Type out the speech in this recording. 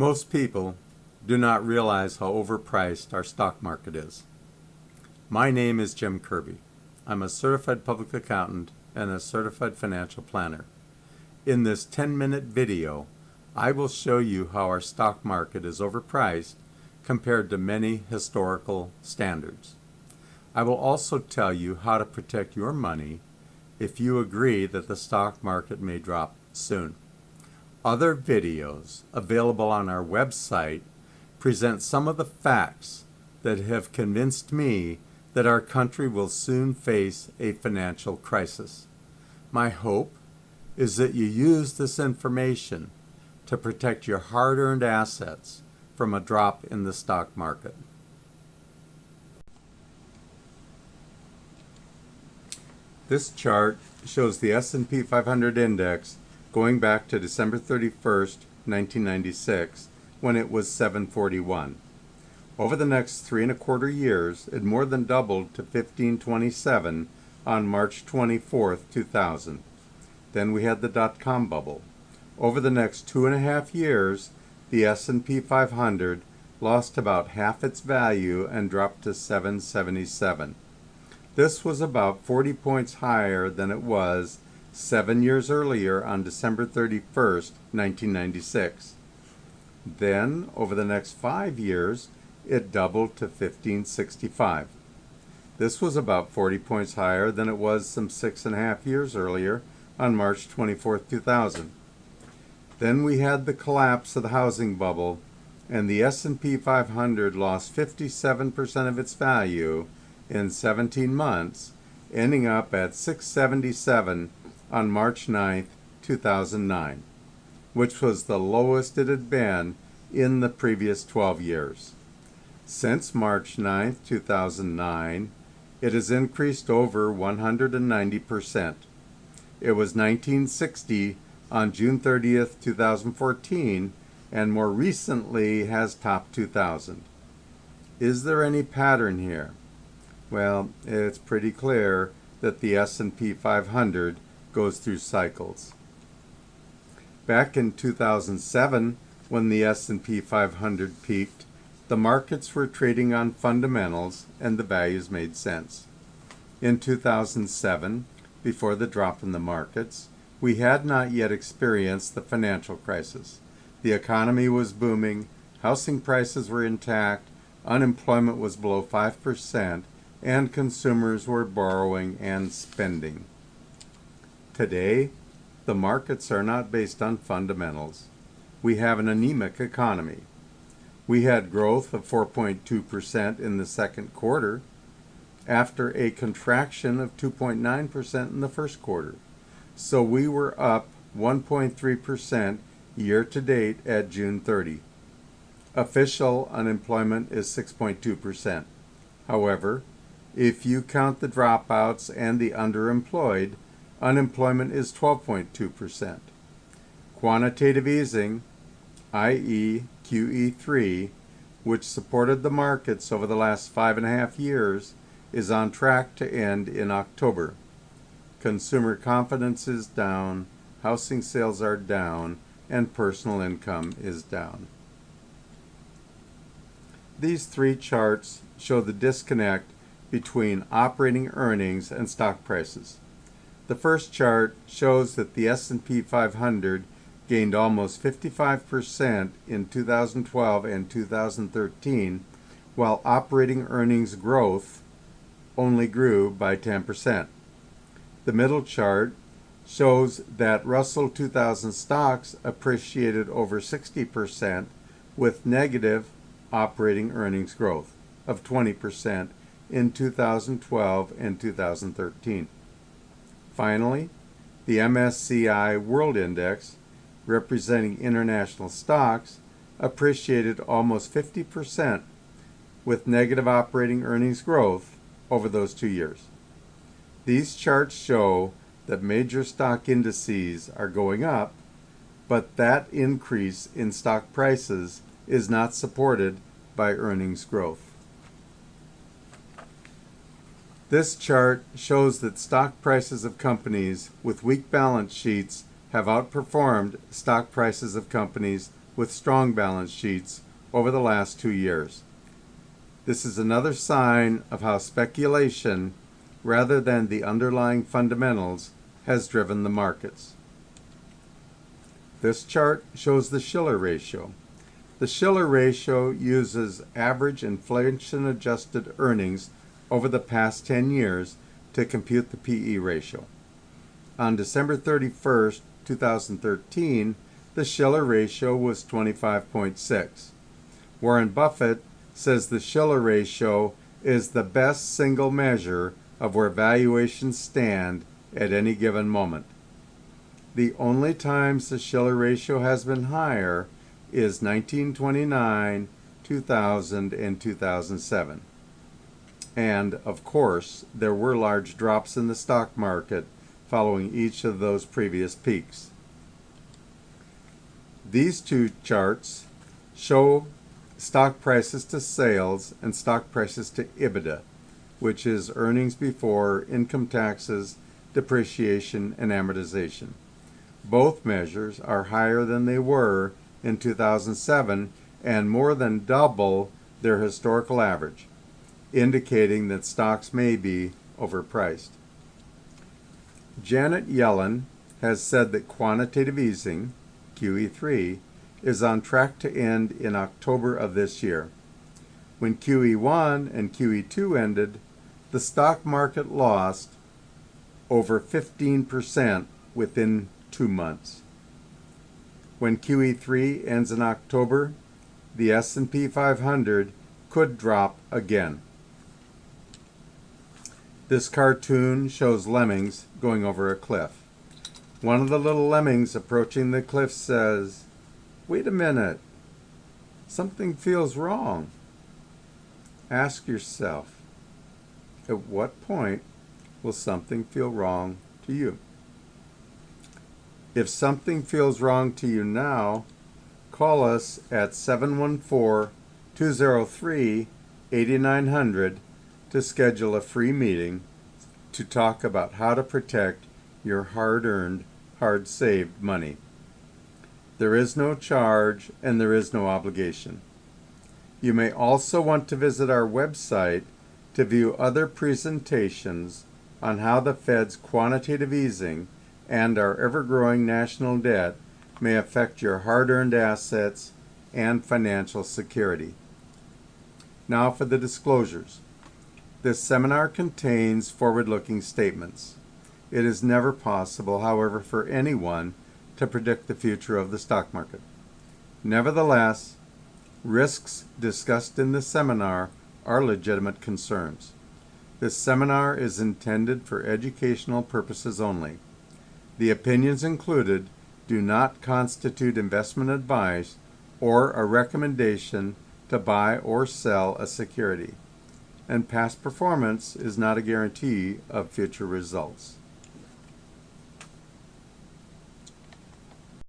Most people do not realize how overpriced our stock market is. My name is Jim Kirby. I'm a certified public accountant and a certified financial planner. In this 10-minute video, I will show you how our stock market is overpriced compared to many historical standards. I will also tell you how to protect your money if you agree that the stock market may drop soon. Other videos available on our website present some of the facts that have convinced me that our country will soon face a financial crisis. My hope is that you use this information to protect your hard-earned assets from a drop in the stock market. This chart shows the S&P 500 index going back to December 31st, 1996, when it was 741. Over the next 3¼ years, it more than doubled to 1527 on March 24th, 2000. Then we had the dot-com bubble. Over the next 2½ years, the S&P 500 lost about half its value and dropped to 777. This was about 40 points higher than it was 7 years earlier on December 31st, 1996. Then, over the next 5 years, it doubled to 1565. This was about 40 points higher than it was some 6½ years earlier on March 24th, 2000. Then we had the collapse of the housing bubble, and the S&P 500 lost 57% of its value in 17 months, ending up at 677 on March 9th, 2009, which was the lowest it had been in the previous 12 years. Since March 9th, 2009, it has increased over 190%. It was 1960 on June 30th, 2014, and more recently has topped 2000. Is there any pattern here? Well, it's pretty clear that the S&P 500 goes through cycles. Back in 2007, when the S&P 500 peaked, the markets were trading on fundamentals and the values made sense. In 2007, before the drop in the markets, we had not yet experienced the financial crisis. The economy was booming, housing prices were intact, unemployment was below 5%, and consumers were borrowing and spending. Today, the markets are not based on fundamentals. We have an anemic economy. We had growth of 4.2% in the second quarter after a contraction of 2.9% in the first quarter. So we were up 1.3% year to date at June 30. Official unemployment is 6.2%. However, if you count the dropouts and the underemployed, unemployment is 12.2%. Quantitative easing, i.e. QE3, which supported the markets over the last 5½ years, is on track to end in October. Consumer confidence is down, housing sales are down, and personal income is down. These three charts show the disconnect between operating earnings and stock prices. The first chart shows that the S&P 500 gained almost 55% in 2012 and 2013, while operating earnings growth only grew by 10%. The middle chart shows that Russell 2000 stocks appreciated over 60% with negative operating earnings growth of 20% in 2012 and 2013. Finally, the MSCI World Index, representing international stocks, appreciated almost 50% with negative operating earnings growth over those 2 years. These charts show that major stock indices are going up, but that increase in stock prices is not supported by earnings growth. This chart shows that stock prices of companies with weak balance sheets have outperformed stock prices of companies with strong balance sheets over the last 2 years. This is another sign of how speculation, rather than the underlying fundamentals, has driven the markets. This chart shows the Shiller ratio. The Shiller ratio uses average inflation-adjusted earnings over the past 10 years to compute the PE ratio. On December 31st, 2013, the Shiller ratio was 25.6. Warren Buffett says the Shiller ratio is the best single measure of where valuations stand at any given moment. The only times the Shiller ratio has been higher is 1929, 2000, and 2007. And, of course, there were large drops in the stock market following each of those previous peaks. These two charts show stock prices to sales and stock prices to EBITDA, which is earnings before income taxes, depreciation, and amortization. Both measures are higher than they were in 2007 and more than double their historical average, indicating that stocks may be overpriced. Janet Yellen has said that quantitative easing, QE3, is on track to end in October of this year. When QE1 and QE2 ended, the stock market lost over 15% within 2 months. When QE3 ends in October, the S&P 500 could drop again. This cartoon shows lemmings going over a cliff. One of the little lemmings approaching the cliff says, "Wait a minute, something feels wrong." Ask yourself, at what point will something feel wrong to you? If something feels wrong to you now, call us at 714-203-8900 to schedule a free meeting to talk about how to protect your hard-earned, hard-saved money. There is no charge and there is no obligation. You may also want to visit our website to view other presentations on how the Fed's quantitative easing and our ever-growing national debt may affect your hard-earned assets and financial security. Now for the disclosures. This seminar contains forward-looking statements. It is never possible, however, for anyone to predict the future of the stock market. Nevertheless, risks discussed in this seminar are legitimate concerns. This seminar is intended for educational purposes only. The opinions included do not constitute investment advice or a recommendation to buy or sell a security, and past performance is not a guarantee of future results.